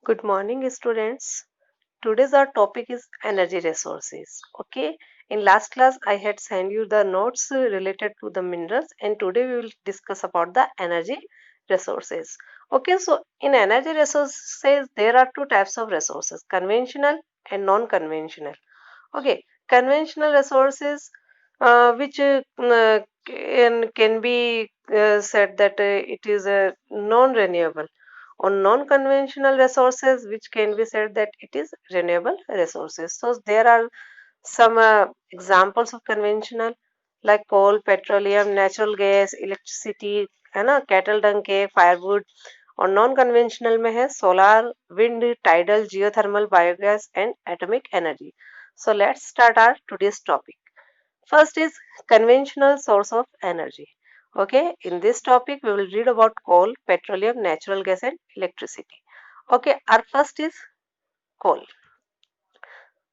Good morning, students. Today's our topic is energy resources. Okay. In last class, I had sent you the notes related to the minerals, and today we will discuss about the energy resources. Okay. So in energy resources, there are two types of resources: conventional and non-conventional. Okay. Conventional resources, which can be said that it is a non-renewable, on non-conventional resources which can be said that it is renewable resources. So there are some examples of conventional like coal, petroleum, natural gas, electricity, है ना, cattle डंग के, firewood. और non conventional में है solar, wind, tidal, geothermal, biogas and atomic energy. So let's start our today's topic. First is conventional source of energy. Okay, in this topic we will read about coal, petroleum, natural gas and electricity. Okay, our first is coal.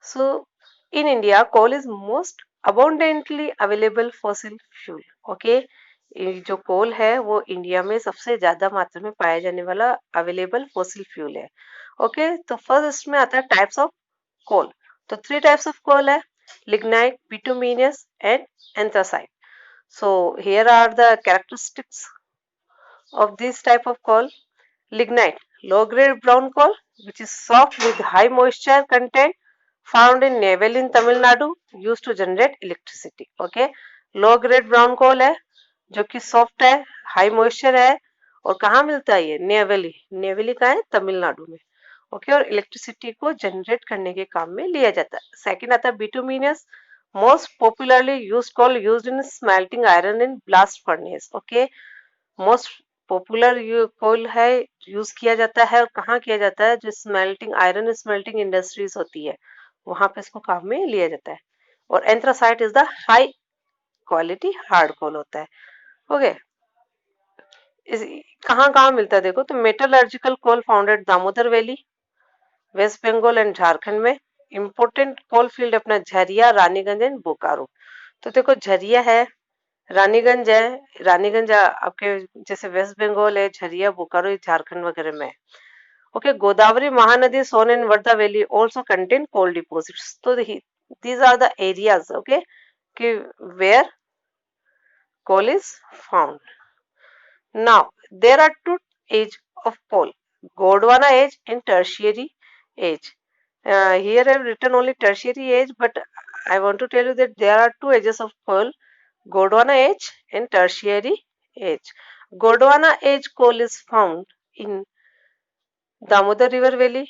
So in India, coal is most abundantly available fossil fuel. Okay, ये जो कोल है वो India में सबसे ज्यादा मात्रा में पाया जाने वाला अवेलेबल फॉसिल फ्यूल है. ओके, तो फर्स्ट में आता है टाइप्स ऑफ कोल. तो थ्री टाइप्स ऑफ कोल है: lignite, bituminous and anthracite. So here are the characteristics of this type of coal. Lignite, low grade brown coal which is soft with high moisture content, found in Neyveli in Tamil Nadu, used to generate electricity. Okay, low grade brown coal है जो कि soft है, high moisture है. और कहाँ मिलता है ये? नेवेली. नेवेली का है तमिलनाडु में. ओके, और इलेक्ट्रिसिटी को जनरेट करने के काम में लिया जाता है. सेकंड आता है bituminous, most popularly used coal used in smelting iron in blast furnace. Okay, most popular coal है, यूज किया जाता है. और कहाँ किया जाता है? जो स्मेल्टिंग आयरन स्मेल्टिंग इंडस्ट्रीज होती है वहां पे इसको काम में लिया जाता है. और anthracite is the high quality hard coal होता है. ओके, इस कहाँ कहाँ मिलता है देखो, तो metallurgical coal founded Damodar valley, West Bengal and Jharkhand में. इम्पोर्टेंट कोल फील्ड अपना झरिया, रानीगंज एंड बोकारो. तो देखो झरिया है, रानीगंज है. रानीगंज आपके जैसे वेस्ट बंगाल है, झरिया बोकारो झारखंड वगैरह में है. Okay, Godavari Mahanadi, Son and Wardha valley also contain coal deposits. तो these are the areas, okay, कि where coal is found. Now there are two age of coal: Gondwana age and tertiary age. Here I have written only tertiary age, but I want to tell you that there are two ages of coal: Gondwana age and tertiary age. Gondwana age coal is found in Damodar River Valley.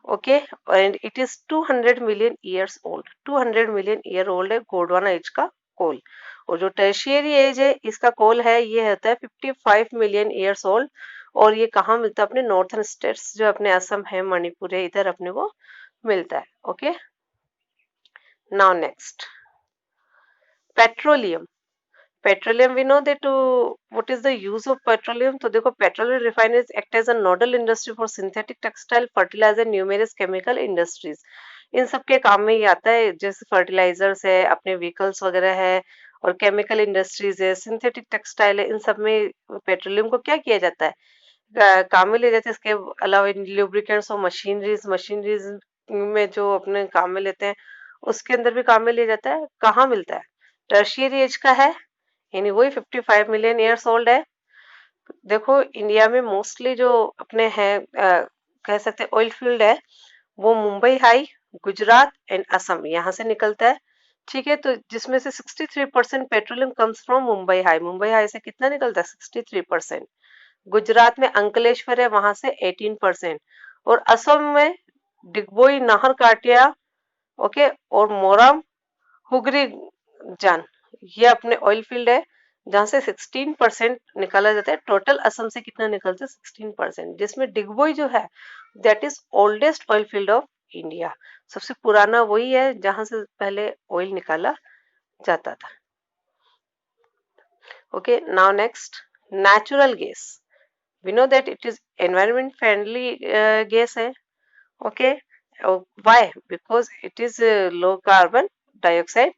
Okay, and it is 200 million years old. 200 million year old है Gondwana as का कोल. और जो tertiary as है इसका कोल है ये होता है 55 मिलियन ईयर्स ओल्ड. और ये कहाँ मिलता है? अपने नॉर्थन स्टेट्स जो अपने असम है, मणिपुर है, इधर अपने को मिलता है. Okay, now next petroleum. Petroleum, we know that what is the use of petroleum. तो देखो, petroleum refineries act as a nodal industry for synthetic textile, fertiliser, numerous chemical industries. इन सब के काम में ही आता है. जैसे फर्टिलाइजर्स है, अपने व्हीकल्स वगैरह है, और केमिकल इंडस्ट्रीज है, सिंथेटिक टेक्सटाइल है, इन सब में पेट्रोलियम को क्या किया जाता है? काम में लिया जाता है. इसके अलावा ल्यूब्रिकेंट्स और मशीनरीज, मशीनरीज में जो अपने काम में लेते हैं उसके अंदर भी काम में लिया जाता है. कहाँ मिलता है? टर्शियरी एज का है, यानी वही 55 मिलियन ईयर्स ओल्ड है. देखो इंडिया में मोस्टली जो अपने हैं कह सकते हैं ऑयल फील्ड है वो मुंबई हाई, गुजरात एंड असम यहाँ से निकलता है. ठीक है, तो जिसमें से 63% petroleum comes from Mumbai high. Mumbai high से कितना निकलता है? 63%. गुजरात में अंकलेश्वर है, वहां से 18%. और असम में डिगबोई, नाहर काटिया, ओके, और मोरम, हुगरी जान, ये अपने ऑयल फील्ड है जहां से 16% निकाला जाता है. टोटल असम से कितना निकलता है? 16%, जिसमें डिगबोई जो है that is oldest oil field of India. सबसे पुराना वही है जहां से पहले ऑयल निकाला जाता था. Okay, now next natural gas. We know that it is environment friendly gas है. Okay, why? Because it is low carbon dioxide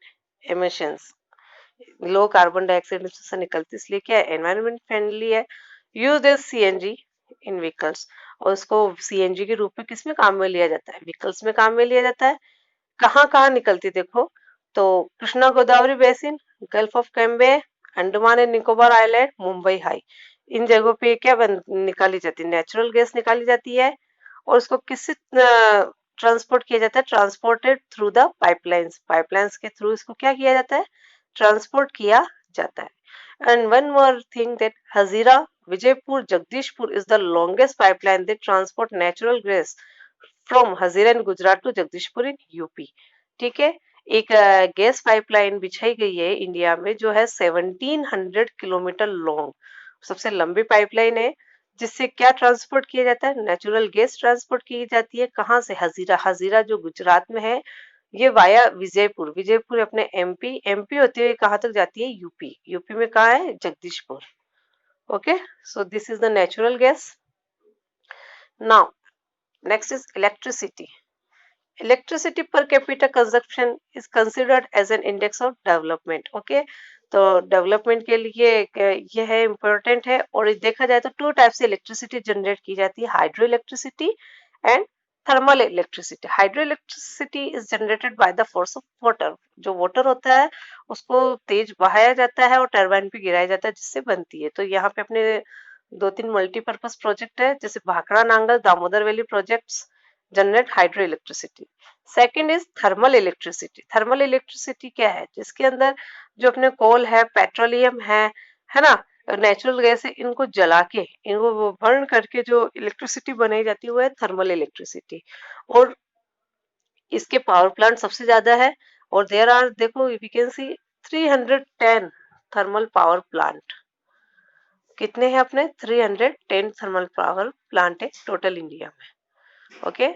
emissions. Low carbon dioxide से निकलती, इसलिए क्या है? एनवायरमेंट फ्रेंडली है. Use as CNG. In vehicles, और उसको CNG के रूप में किस में काम में लिया जाता है, व्हीकल्स में काम में लिया जाता है। कहाँ कहाँ निकलती देखो, तो Krishna Godavari basin, gulf of Cambay, Andaman and Nicobar island, Mumbai High, इन जगहों पे क्या निकाली जाती है, नेचुरल गैस निकाली जाती है। और उसको किससे ट्रांसपोर्ट किया जाता है, transported through the pipelines, pipelines के थ्रू इसको क्या किया जाता है, ट्रांसपोर्ट किया जाता है। And one more thing that Hazira Vijaypur Jagdishpur is the longest pipeline that transport natural gas from Hazira in Gujarat to Jagdishpur in UP. ठीक है, एक गैस पाइपलाइन बिछाई गई है इंडिया में जो है 1700 किलोमीटर लॉन्ग, सबसे लंबी पाइपलाइन है, जिससे क्या ट्रांसपोर्ट किया जाता है, नेचुरल गैस ट्रांसपोर्ट की जाती है। कहाँ से, हजीरा, हजीरा जो गुजरात में है, ये वाया विजयपुर, विजयपुर अपने एमपी, एमपी होते हुए कहाँ तक जाती है, यूपी, यूपी में कहाँ है, Jagdishpur. Okay, so this is the natural gas. Now next is electricity. Electricity per capita consumption is considered as an index of development. Okay, तो डेवलपमेंट के लिए ये है, इम्पोर्टेंट है। और देखा जाए तो टू टाइप से इलेक्ट्रिसिटी जनरेट की जाती है, hydro electricity and thermal electricity. Hydro electricity is generated by the force of water, जो वाटर होता है उसको तेज बहाया जाता है और टरबाइन पे गिराया जाता है, जिससे बनती है। तो यहाँ पे अपने दो तीन मल्टीपर्पज प्रोजेक्ट है, जैसे Bhakra Nangal Damodar valley projects generate hydro electricity. Second is thermal electricity. Thermal electricity क्या है, जिसके अंदर जो अपने कोल है, पेट्रोलियम है ना, नेचुरल गैस है, इनको जला के, इनको बर्न करके जो इलेक्ट्रिसिटी बनाई जाती है वो है थर्मल इलेक्ट्रिसिटी। और इसके पावर प्लांट सबसे ज्यादा है, और देयर आर, देखो we can see 310 thermal power plant. कितने हैं अपने, 310 थर्मल पावर प्लांट है टोटल इंडिया में। ओके,